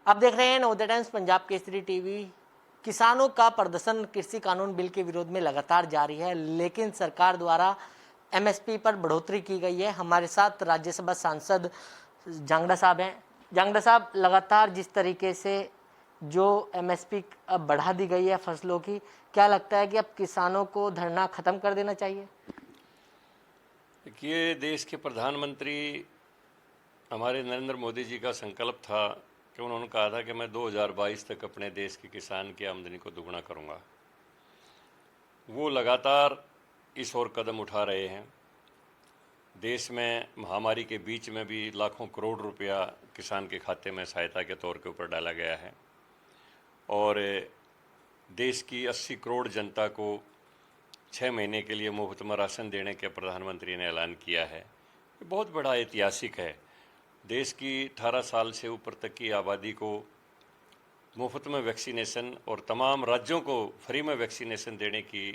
आप देख रहे हैं नवोदय टाइम्स पंजाब केसरी टीवी। किसानों का प्रदर्शन कृषि कानून बिल के विरोध में लगातार जारी है, लेकिन सरकार द्वारा एमएसपी पर बढ़ोतरी की गई है। हमारे साथ राज्यसभा सांसद जांगड़ा साहब हैं। जांगड़ा साहब, लगातार जिस तरीके से जो एमएसपी अब बढ़ा दी गई है फसलों की, क्या लगता है कि अब किसानों को धरना खत्म कर देना चाहिए? देखिए, देश के प्रधानमंत्री हमारे नरेंद्र मोदी जी का संकल्प था कि उन्होंने कहा था कि मैं 2022 तक अपने देश के किसान की आमदनी को दुगना करूंगा। वो लगातार इस ओर कदम उठा रहे हैं। देश में महामारी के बीच में भी लाखों करोड़ रुपया किसान के खाते में सहायता के तौर के ऊपर डाला गया है और देश की 80 करोड़ जनता को 6 महीने के लिए मुफ्त में राशन देने के प्रधानमंत्री ने ऐलान किया है। ये बहुत बड़ा ऐतिहासिक है। देश की 18 साल से ऊपर तक की आबादी को मुफ्त में वैक्सीनेशन और तमाम राज्यों को फ्री में वैक्सीनेशन देने की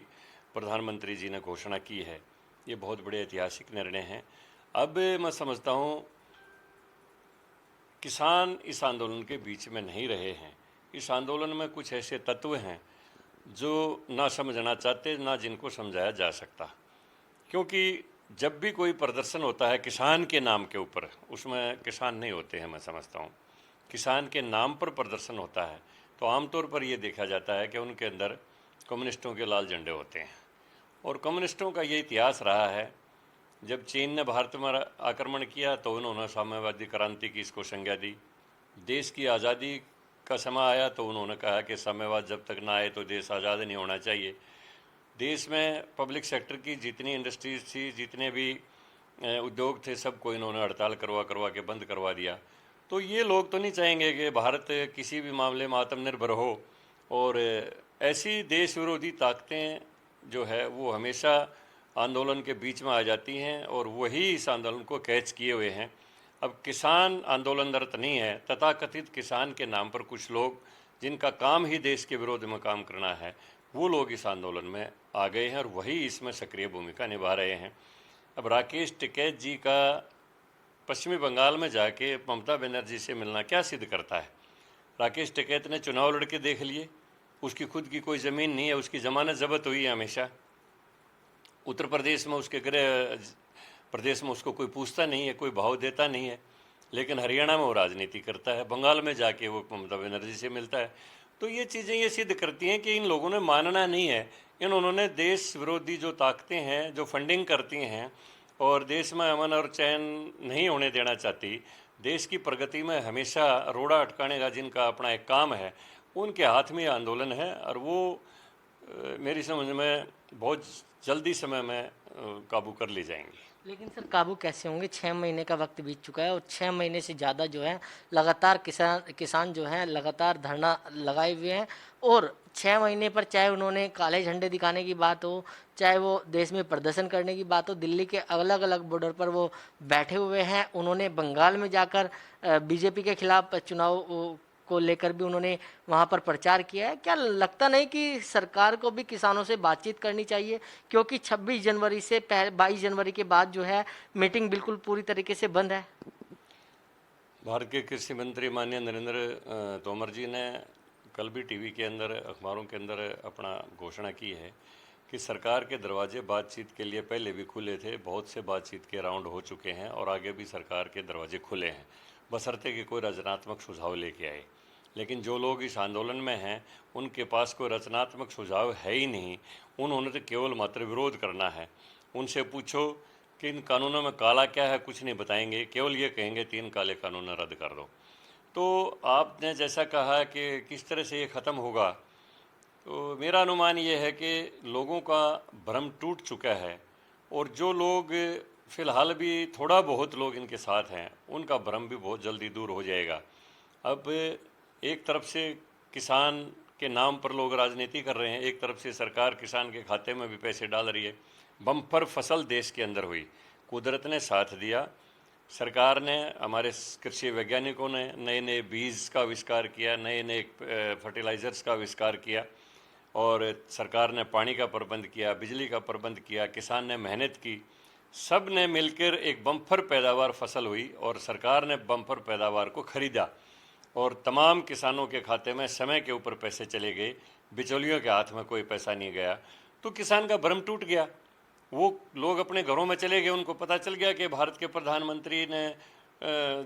प्रधानमंत्री जी ने घोषणा की है। ये बहुत बड़े ऐतिहासिक निर्णय हैं। अब मैं समझता हूँ किसान इस आंदोलन के बीच में नहीं रहे हैं। इस आंदोलन में कुछ ऐसे तत्व हैं जो ना समझना चाहते, ना जिनको समझाया जा सकता। क्योंकि जब भी कोई प्रदर्शन होता है किसान के नाम के ऊपर, उसमें किसान नहीं होते हैं, मैं समझता हूँ किसान के नाम पर प्रदर्शन होता है तो आमतौर पर यह देखा जाता है कि उनके अंदर कम्युनिस्टों के लाल झंडे होते हैं। और कम्युनिस्टों का ये इतिहास रहा है, जब चीन ने भारत में आक्रमण किया तो उन्होंने साम्यवादी क्रांति की इसको संज्ञा दी। देश की आज़ादी का समय आया तो उन्होंने कहा कि साम्यवाद जब तक ना आए तो देश आज़ाद नहीं होना चाहिए। देश में पब्लिक सेक्टर की जितनी इंडस्ट्रीज थी, जितने भी उद्योग थे, सबको इन्होंने हड़ताल करवा करवा के बंद करवा दिया। तो ये लोग तो नहीं चाहेंगे कि भारत किसी भी मामले में आत्मनिर्भर हो, और ऐसी देश विरोधी ताकतें जो है वो हमेशा आंदोलन के बीच में आ जाती हैं और वही इस आंदोलन को कैच किए हुए हैं। अब किसान आंदोलनरत नहीं है, तथाकथित किसान के नाम पर कुछ लोग जिनका काम ही देश के विरोध में काम करना है, वो लोग इस आंदोलन में आ गए हैं और वही इसमें सक्रिय भूमिका निभा रहे हैं। अब राकेश टिकैत जी का पश्चिमी बंगाल में जाके ममता बनर्जी से मिलना क्या सिद्ध करता है? राकेश टिकैत ने चुनाव लड़के देख लिए, उसकी खुद की कोई ज़मीन नहीं है, उसकी ज़मानत जब्त हुई है हमेशा। उत्तर प्रदेश में, उसके गृह प्रदेश में उसको कोई पूछता नहीं है, कोई भाव देता नहीं है, लेकिन हरियाणा में वो राजनीति करता है, बंगाल में जाके वो ममता बनर्जी से मिलता है। तो ये चीज़ें ये सिद्ध करती हैं कि इन लोगों ने मानना नहीं है। इन्होंने देश विरोधी जो ताकतें हैं, जो फंडिंग करती हैं और देश में अमन और चैन नहीं होने देना चाहती, देश की प्रगति में हमेशा रोड़ा अटकाने का जिनका अपना एक काम है, उनके हाथ में ये आंदोलन है और वो मेरी समझ में बहुत जल्दी समय में काबू कर ले जाएंगे। लेकिन सर, काबू कैसे होंगे? 6 महीने का वक्त बीत चुका है और 6 महीने से ज़्यादा जो है लगातार किसान जो है लगातार धरना लगाए हुए हैं। और 6 महीने पर चाहे उन्होंने काले झंडे दिखाने की बात हो, चाहे वो देश में प्रदर्शन करने की बात हो, दिल्ली के अलग अलग बॉर्डर पर वो बैठे हुए हैं। उन्होंने बंगाल में जाकर बीजेपी के खिलाफ चुनाव को लेकर भी उन्होंने वहां पर प्रचार किया है। क्या लगता नहीं कि सरकार को भी किसानों से बातचीत करनी चाहिए? क्योंकि 26 जनवरी से 22 जनवरी के बाद जो है मीटिंग बिल्कुल पूरी तरीके से बंद है। भारत के कृषि मंत्री माननीय नरेंद्र तोमर जी ने कल भी टीवी के अंदर, अखबारों के अंदर अपना घोषणा की है कि सरकार के दरवाजे बातचीत के लिए पहले भी खुले थे, बहुत से बातचीत के राउंड हो चुके हैं और आगे भी सरकार के दरवाजे खुले हैं, बशर्ते कि कोई रचनात्मक सुझाव लेके आए। लेकिन जो लोग इस आंदोलन में हैं उनके पास कोई रचनात्मक सुझाव है ही नहीं। उन्होंने तो केवल मात्र विरोध करना है। उनसे पूछो कि इन कानूनों में काला क्या है, कुछ नहीं बताएंगे, केवल ये कहेंगे 3 काले कानून रद्द कर दो। तो आपने जैसा कहा कि किस तरह से ये ख़त्म होगा, तो मेरा अनुमान ये है कि लोगों का भ्रम टूट चुका है और जो लोग फ़िलहाल भी थोड़ा बहुत लोग इनके साथ हैं, उनका भ्रम भी बहुत जल्दी दूर हो जाएगा। अब एक तरफ से किसान के नाम पर लोग राजनीति कर रहे हैं, एक तरफ से सरकार किसान के खाते में भी पैसे डाल रही है। बम्पर फसल देश के अंदर हुई, कुदरत ने साथ दिया, सरकार ने, हमारे कृषि वैज्ञानिकों ने नए नए बीज का आविष्कार किया, नए नए फर्टिलाइज़र्स का आविष्कार किया और सरकार ने पानी का प्रबंध किया, बिजली का प्रबंध किया, किसान ने मेहनत की, सब ने मिलकर एक बम्पर पैदावार फसल हुई और सरकार ने बम्पर पैदावार को खरीदा और तमाम किसानों के खाते में समय के ऊपर पैसे चले गए, बिचौलियों के हाथ में कोई पैसा नहीं गया, तो किसान का भ्रम टूट गया। वो लोग अपने घरों में चले गए, उनको पता चल गया कि भारत के प्रधानमंत्री ने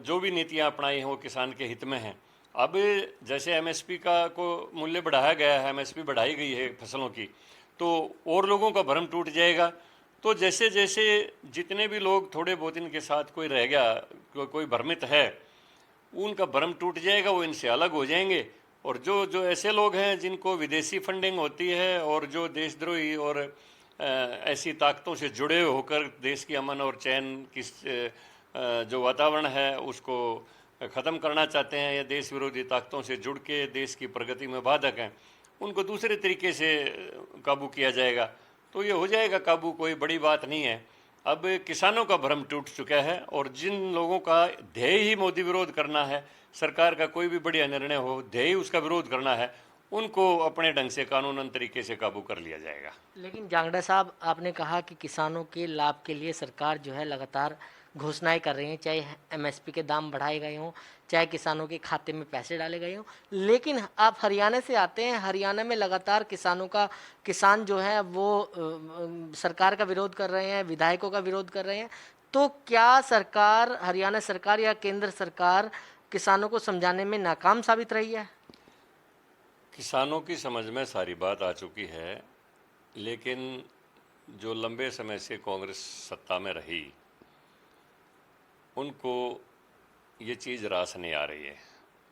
जो भी नीतियां अपनाई हैं वो किसान के हित में हैं। अब जैसे एमएसपी का को मूल्य बढ़ाया गया है, एमएसपी बढ़ाई गई है फसलों की, तो और लोगों का भ्रम टूट जाएगा। तो जैसे जैसे जितने भी लोग थोड़े बहुत इनके साथ कोई रह गया, कोई भ्रमित है, उनका भ्रम टूट जाएगा, वो इनसे अलग हो जाएंगे। और जो जो ऐसे लोग हैं जिनको विदेशी फंडिंग होती है और जो देशद्रोही और ऐसी ताकतों से जुड़े होकर देश की अमन और चैन की जो वातावरण है उसको ख़त्म करना चाहते हैं, या देश विरोधी ताकतों से जुड़ के देश की प्रगति में बाधक हैं, उनको दूसरे तरीके से काबू किया जाएगा। तो ये हो जाएगा काबू, कोई बड़ी बात नहीं है। अब किसानों का भ्रम टूट चुका है, और जिन लोगों का ध्येय ही मोदी विरोध करना है, सरकार का कोई भी बढ़िया निर्णय हो, ध्येय उसका विरोध करना है, उनको अपने ढंग से कानूनन तरीके से काबू कर लिया जाएगा। लेकिन जांगड़ा साहब, आपने कहा कि किसानों के लाभ के लिए सरकार जो है लगातार घोषणाएं कर रही है, चाहे एमएसपी के दाम बढ़ाए गए हों, चाहे किसानों के खाते में पैसे डाले गए हों। लेकिन आप हरियाणा से आते हैं, हरियाणा में लगातार किसान जो है वो सरकार का विरोध कर रहे हैं, विधायकों का विरोध कर रहे हैं। तो क्या सरकार, हरियाणा सरकार या केंद्र सरकार किसानों को समझाने में नाकाम साबित रही है? किसानों की समझ में सारी बात आ चुकी है, लेकिन जो लंबे समय से कांग्रेस सत्ता में रही, उनको ये चीज़ रास नहीं आ रही है।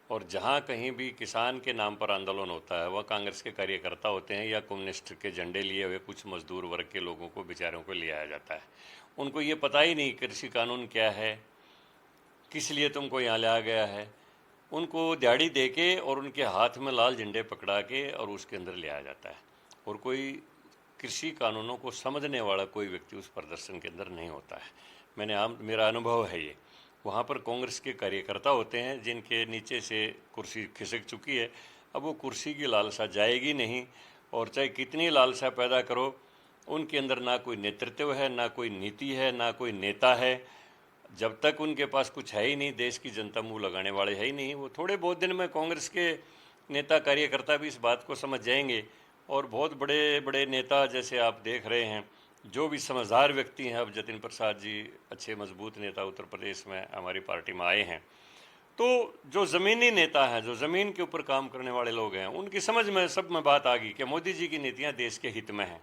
और जहाँ कहीं भी किसान के नाम पर आंदोलन होता है, वह कांग्रेस के कार्यकर्ता होते हैं या कम्युनिस्ट के झंडे लिए हुए कुछ मजदूर वर्ग के लोगों को, बेचारों को ले आया जाता है। उनको ये पता ही नहीं कृषि कानून क्या है, किस लिए तुमको यहाँ लाया गया है। उनको दिहाड़ी दे के और उनके हाथ में लाल झंडे पकड़ा के और उसके अंदर ले आया जाता है, और कोई कृषि कानूनों को समझने वाला कोई व्यक्ति उस प्रदर्शन के अंदर नहीं होता है। मेरा अनुभव है ये। वहाँ पर कांग्रेस के कार्यकर्ता होते हैं जिनके नीचे से कुर्सी खिसक चुकी है, अब वो कुर्सी की लालसा जाएगी नहीं, और चाहे कितनी लालसा पैदा करो, उनके अंदर ना कोई नेतृत्व है, ना कोई नीति है, ना कोई नेता है। जब तक उनके पास कुछ है ही नहीं, देश की जनता मुंह लगाने वाले है ही नहीं, वो थोड़े बहुत दिन में कांग्रेस के नेता कार्यकर्ता भी इस बात को समझ जाएंगे। और बहुत बड़े बड़े नेता जैसे आप देख रहे हैं, जो भी समझदार व्यक्ति हैं, अब जतिन प्रसाद जी अच्छे मजबूत नेता उत्तर प्रदेश में हमारी पार्टी में आए हैं, तो जो ज़मीनी नेता हैं, जो ज़मीन के ऊपर काम करने वाले लोग हैं, उनकी समझ में सब में बात आ गई कि मोदी जी की नीतियां देश के हित में हैं।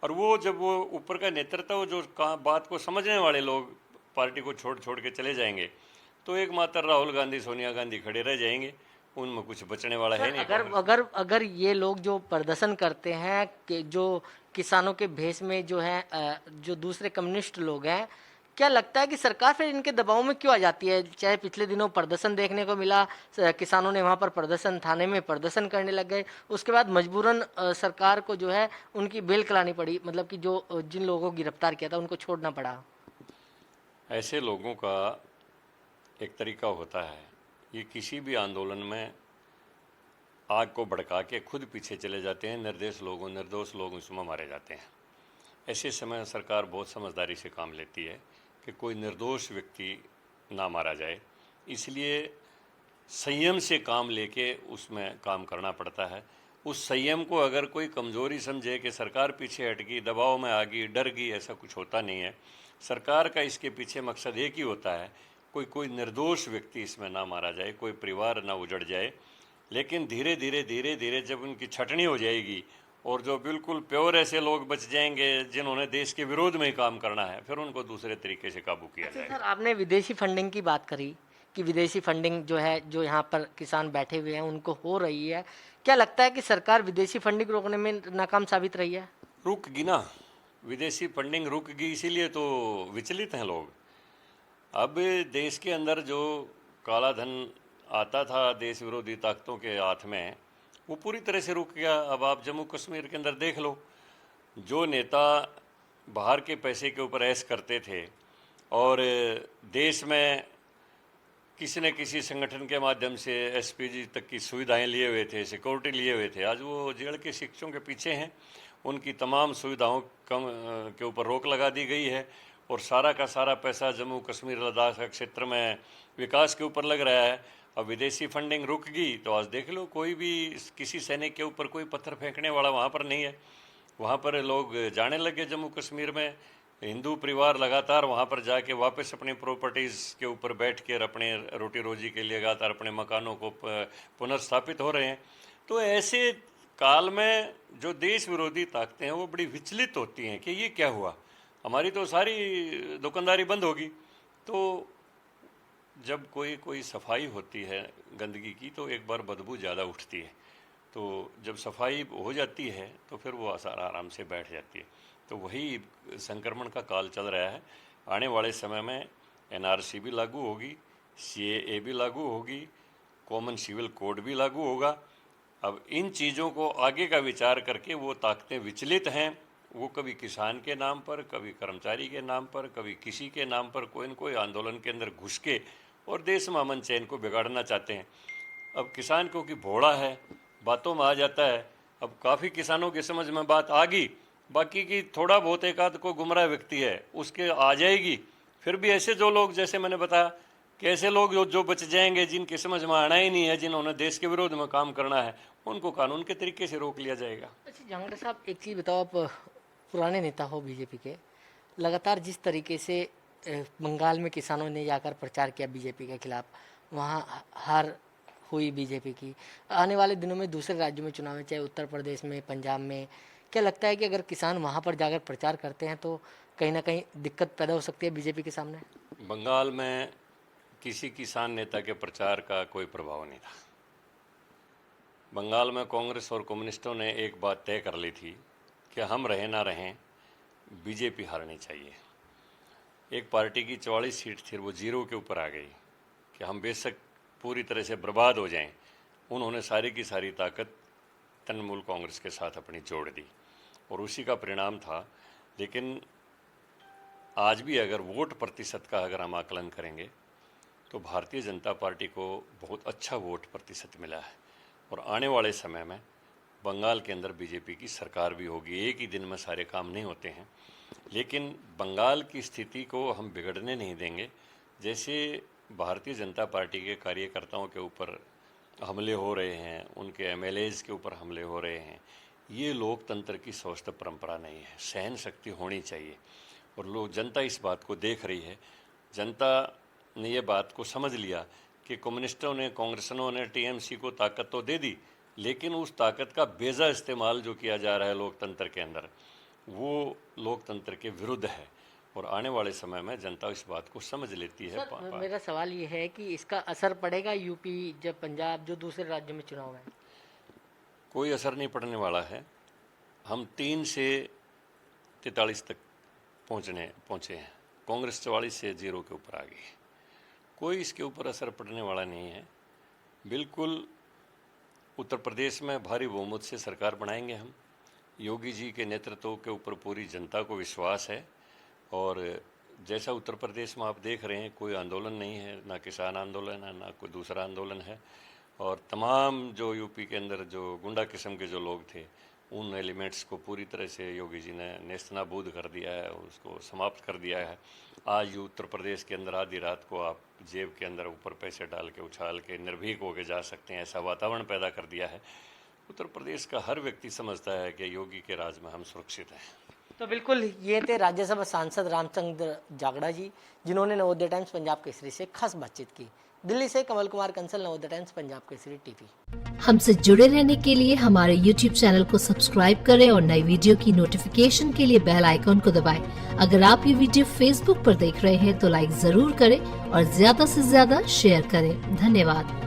और वो जब वो ऊपर का नेतृत्व, जो बात को समझने वाले लोग पार्टी को छोड़ छोड़ के चले जाएंगे, तो एकमात्र राहुल गांधी, सोनिया गांधी खड़े रह जाएंगे, उनमें कुछ बचने वाला है नहीं। अगर ये लोग जो प्रदर्शन करते हैं कि जो किसानों के भेष में जो है जो दूसरे कम्युनिस्ट लोग हैं, क्या लगता है कि सरकार फिर इनके दबाव में क्यों आ जाती है? चाहे पिछले दिनों प्रदर्शन देखने को मिला, किसानों ने वहाँ पर प्रदर्शन, थाने में प्रदर्शन करने लग गए, उसके बाद मजबूरन सरकार को जो है उनकी बेल करानी पड़ी, मतलब कि जो जिन लोगों को गिरफ्तार किया था उनको छोड़ना पड़ा। ऐसे लोगों का एक तरीका होता है, ये किसी भी आंदोलन में आग को भड़का के खुद पीछे चले जाते हैं, निर्दोष लोग इसमें मारे जाते हैं। ऐसे समय सरकार बहुत समझदारी से काम लेती है कि कोई निर्दोष व्यक्ति ना मारा जाए, इसलिए संयम से काम लेके उसमें काम करना पड़ता है। उस संयम को अगर कोई कमज़ोरी समझे कि सरकार पीछे हट गई, दबाव में आ गई, डर गई, ऐसा कुछ होता नहीं है। सरकार का इसके पीछे मकसद एक ही होता है, कोई निर्दोष व्यक्ति इसमें ना मारा जाए, कोई परिवार ना उजड़ जाए। लेकिन धीरे धीरे जब उनकी छटनी हो जाएगी और जो बिल्कुल प्योर ऐसे लोग बच जाएंगे जिन्होंने देश के विरोध में ही काम करना है, फिर उनको दूसरे तरीके से काबू किया जाएगा। सर, आपने विदेशी फंडिंग की बात करी कि विदेशी फंडिंग जो है, जो यहाँ पर किसान बैठे हुए हैं उनको हो रही है, क्या लगता है कि सरकार विदेशी फंडिंग रोकने में नाकाम साबित रही है? रुक गई ना, विदेशी फंडिंग रुक गई, इसीलिए तो विचलित हैं लोग। अब देश के अंदर जो काला धन आता था देश विरोधी ताकतों के हाथ में, वो पूरी तरह से रुक गया। अब आप जम्मू कश्मीर के अंदर देख लो, जो नेता बाहर के पैसे के ऊपर ऐश करते थे और देश में किसी न किसी संगठन के माध्यम से एसपीजी तक की सुविधाएं लिए हुए थे, सिक्योरिटी लिए हुए थे, आज वो जेल के शिक्षकों के पीछे हैं। उनकी तमाम सुविधाओं के ऊपर रोक लगा दी गई है, और सारा का सारा पैसा जम्मू कश्मीर लद्दाख क्षेत्र में विकास के ऊपर लग रहा है। अब विदेशी फंडिंग रुक गई तो आज देख लो, कोई भी किसी सैनिक के ऊपर कोई पत्थर फेंकने वाला वहाँ पर नहीं है। वहाँ पर लोग जाने लगे। जम्मू कश्मीर में हिंदू परिवार लगातार वहाँ पर जाके वापस अपनी प्रॉपर्टीज़ के ऊपर बैठ कर अपने रोटी रोजी के लिए लगातार अपने मकानों को पुनर्स्थापित हो रहे हैं। तो ऐसे काल में जो देश विरोधी ताकतें हैं वो बड़ी विचलित होती हैं कि ये क्या हुआ, हमारी तो सारी दुकानदारी बंद होगी। तो जब कोई सफाई होती है गंदगी की तो एक बार बदबू ज़्यादा उठती है, तो जब सफाई हो जाती है तो फिर वो असर आराम से बैठ जाती है। तो वही संक्रमण का काल चल रहा है। आने वाले समय में NRC भी लागू होगी, CAA भी लागू होगी, कॉमन सिविल कोड भी लागू होगा। अब इन चीज़ों को आगे का विचार करके वो ताकतें विचलित हैं, वो कभी किसान के नाम पर, कभी कर्मचारी के नाम पर, कभी किसी के नाम पर कोई न कोई आंदोलन के अंदर घुस के और देश में अमन चैन को बिगाड़ना चाहते हैं। अब किसान क्योंकि भोला है, बातों में आ जाता है। अब काफ़ी किसानों की समझ में बात आ गई, बाकी की थोड़ा बहुत एक आध को गुमराह व्यक्ति है उसके आ जाएगी। फिर भी ऐसे जो लोग, जैसे मैंने बताया कि ऐसे लोग जो बच जाएंगे, जिनकी समझ में आना ही नहीं है, जिन्होंने देश के विरोध में काम करना है, उनको कानून के तरीके से रोक लिया जाएगा। अच्छा जांगड़ा साहब, एक चीज़ बताओ, आप पुराने नेता हो बीजेपी के, लगातार जिस तरीके से बंगाल में किसानों ने जाकर प्रचार किया बीजेपी के खिलाफ, वहाँ हार हुई बीजेपी की, आने वाले दिनों में दूसरे राज्यों में चुनाव है, चाहे उत्तर प्रदेश में, पंजाब में, क्या लगता है कि अगर किसान वहाँ पर जाकर प्रचार करते हैं तो कहीं ना कहीं दिक्कत पैदा हो सकती है बीजेपी के सामने? बंगाल में किसी किसान नेता के प्रचार का कोई प्रभाव नहीं था। बंगाल में कांग्रेस और कम्युनिस्टों ने एक बात तय कर ली थी कि हम रहें ना रहें, बीजेपी हारनी चाहिए। एक पार्टी की 44 सीट थी, वो 0 के ऊपर आ गई कि हम बेशक पूरी तरह से बर्बाद हो जाएं। उन्होंने सारी की सारी ताकत तृणमूल कांग्रेस के साथ अपनी जोड़ दी और उसी का परिणाम था। लेकिन आज भी अगर वोट प्रतिशत का अगर हम आकलन करेंगे तो भारतीय जनता पार्टी को बहुत अच्छा वोट प्रतिशत मिला है और आने वाले समय में बंगाल के अंदर बीजेपी की सरकार भी होगी। एक ही दिन में सारे काम नहीं होते हैं, लेकिन बंगाल की स्थिति को हम बिगड़ने नहीं देंगे। जैसे भारतीय जनता पार्टी के कार्यकर्ताओं के ऊपर हमले हो रहे हैं, उनके MLAs के ऊपर हमले हो रहे हैं, ये लोकतंत्र की स्वस्थ परंपरा नहीं है। सहन शक्ति होनी चाहिए और लोग, जनता इस बात को देख रही है। जनता ने ये बात को समझ लिया कि कम्युनिस्टों ने, कांग्रेसनों ने TMC को ताकत तो दे दी, लेकिन उस ताकत का बेजा इस्तेमाल जो किया जा रहा है लोकतंत्र के अंदर, वो लोकतंत्र के विरुद्ध है और आने वाले समय में जनता इस बात को समझ लेती है। सर, मेरा सवाल ये है कि इसका असर पड़ेगा यूपी, जब पंजाब, जो दूसरे राज्यों में चुनाव है? कोई असर नहीं पड़ने वाला है। हम 3 से 43 तक पहुँचे हैं, कांग्रेस 44 से 0 के ऊपर आ गई है। कोई इसके ऊपर असर पड़ने वाला नहीं है। बिल्कुल उत्तर प्रदेश में भारी बहुमत से सरकार बनाएंगे हम। योगी जी के नेतृत्व के ऊपर पूरी जनता को विश्वास है और जैसा उत्तर प्रदेश में आप देख रहे हैं, कोई आंदोलन नहीं है, ना किसान आंदोलन है, ना कोई दूसरा आंदोलन है और तमाम जो यूपी के अंदर जो गुंडा किस्म के जो लोग थे, उन एलिमेंट्स को पूरी तरह से योगी जी ने नेस्तनाबूद कर दिया है, उसको समाप्त कर दिया है। आज उत्तर प्रदेश के अंदर आधी रात को आप जेब के अंदर ऊपर पैसे डाल के, उछाल के निर्भीक होकर जा सकते हैं, ऐसा वातावरण पैदा कर दिया है। उत्तर प्रदेश का हर व्यक्ति समझता है कि योगी के राज में हम सुरक्षित हैं। तो बिल्कुल ये थे राज्यसभा सांसद रामचंद्र जागड़ा जी, जिन्होंने नवोदय टाइम्स पंजाब केसरी से खास बातचीत की। दिल्ली से कमल कुमार कंसल, नवोदय टाइम्स पंजाब केसरी टीवी। हमसे जुड़े रहने के लिए हमारे YouTube चैनल को सब्सक्राइब करें और नई वीडियो की नोटिफिकेशन के लिए बेल आइकॉन को दबाएं। अगर आप ये वीडियो Facebook पर देख रहे हैं तो लाइक जरूर करें और ज्यादा से ज्यादा शेयर करें। धन्यवाद।